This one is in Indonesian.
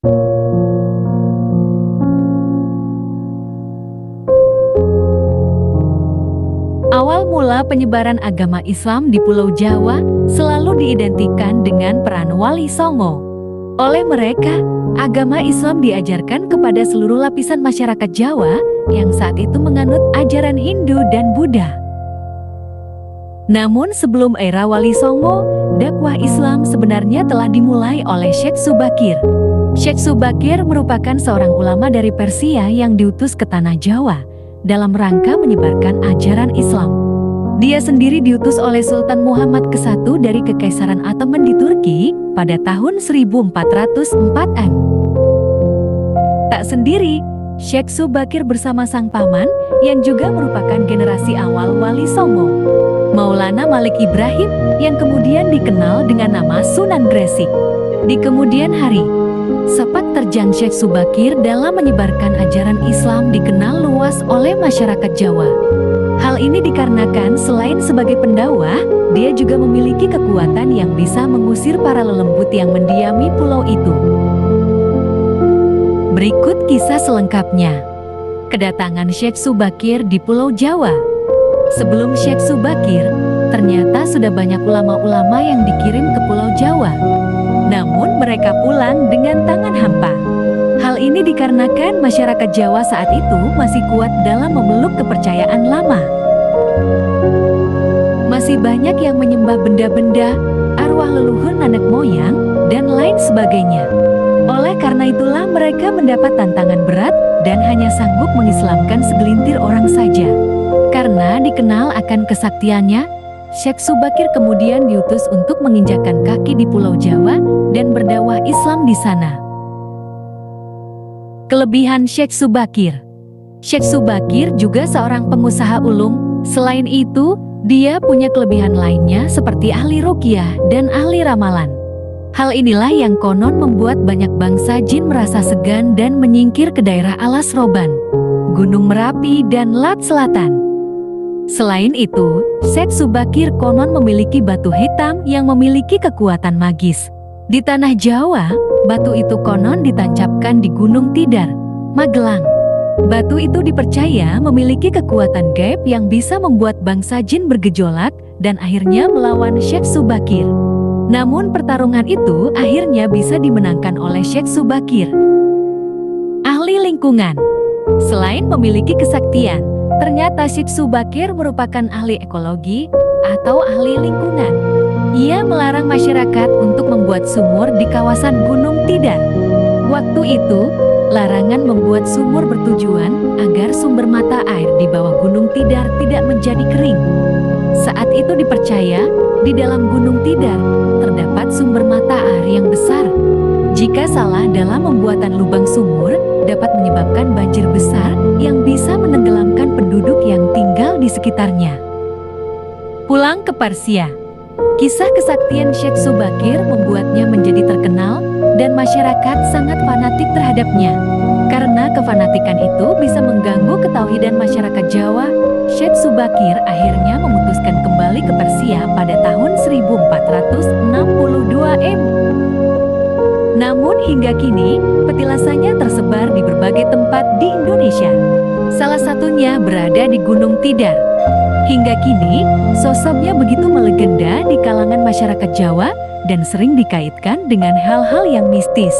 Awal mula penyebaran agama Islam di Pulau Jawa selalu diidentikan dengan peran Wali Songo. Oleh mereka, agama Islam diajarkan kepada seluruh lapisan masyarakat Jawa yang saat itu menganut ajaran Hindu dan Buddha. Namun sebelum era Wali Songo, dakwah Islam sebenarnya telah dimulai oleh Syekh Subakir. Syekh Subakir merupakan seorang ulama dari Persia yang diutus ke tanah Jawa dalam rangka menyebarkan ajaran Islam. Dia sendiri diutus oleh Sultan Muhammad ke-1 dari Kekaisaran Ottoman di Turki pada tahun 1404-an. Tak sendiri, Syekh Subakir bersama sang paman yang juga merupakan generasi awal Wali Songo, Maulana Malik Ibrahim, yang kemudian dikenal dengan nama Sunan Gresik. Di kemudian hari, sepak terjang Syekh Subakir dalam menyebarkan ajaran Islam dikenal luas oleh masyarakat Jawa. Hal ini dikarenakan selain sebagai pendakwah, dia juga memiliki kekuatan yang bisa mengusir para lelembut yang mendiami pulau itu. Berikut kisah selengkapnya. Kedatangan Syekh Subakir di Pulau Jawa. Sebelum Syekh Subakir, ternyata sudah banyak ulama-ulama yang dikirim ke Pulau Jawa. Namun mereka pulang dengan tangan hampa. Hal ini dikarenakan masyarakat Jawa saat itu masih kuat dalam memeluk kepercayaan lama. Masih banyak yang menyembah benda-benda, arwah leluhur nenek moyang, dan lain sebagainya. Oleh karena itulah mereka mendapat tantangan berat dan hanya sanggup mengislamkan segelintir orang saja. Karena dikenal akan kesaktiannya, Syekh Subakir kemudian diutus untuk menginjakkan kaki di Pulau Jawa dan berdakwah Islam di sana. Kelebihan Syekh Subakir. Syekh Subakir juga seorang pengusaha ulung. Selain itu, dia punya kelebihan lainnya seperti ahli ruqyah dan ahli ramalan. Hal inilah yang konon membuat banyak bangsa jin merasa segan dan menyingkir ke daerah Alas Roban, Gunung Merapi, dan Lat Selatan. Selain itu, Syekh Subakir konon memiliki batu hitam yang memiliki kekuatan magis. Di tanah Jawa, batu itu konon ditancapkan di Gunung Tidar, Magelang. Batu itu dipercaya memiliki kekuatan gaib yang bisa membuat bangsa jin bergejolak dan akhirnya melawan Syekh Subakir. Namun pertarungan itu akhirnya bisa dimenangkan oleh Syekh Subakir. Ahli lingkungan. Selain memiliki kesaktian, ternyata Syekh Subakir merupakan ahli ekologi atau ahli lingkungan. Ia melarang masyarakat untuk membuat sumur di kawasan Gunung Tidar. Waktu itu, larangan membuat sumur bertujuan agar sumber mata air di bawah Gunung Tidar tidak menjadi kering. Saat itu dipercaya, di dalam Gunung Tidar terdapat sumber mata air yang besar. Jika salah dalam pembuatan lubang sumur, dapat menyebabkan banjir besar yang bisa menenggelamkan penduduk yang tinggal di sekitarnya. Pulang ke Persia. Kisah kesaktian Syekh Subakir membuatnya menjadi terkenal dan masyarakat sangat fanatik terhadapnya. Karena kefanatikan itu bisa mengganggu ketauhidan masyarakat Jawa, Syekh Subakir akhirnya memutuskan kembali ke Persia pada tahun 1462 Namun hingga kini, petilasannya tersebar di berbagai tempat di Indonesia. Salah satunya berada di Gunung Tidar. Hingga kini, sosoknya begitu melegenda di kalangan masyarakat Jawa dan sering dikaitkan dengan hal-hal yang mistis.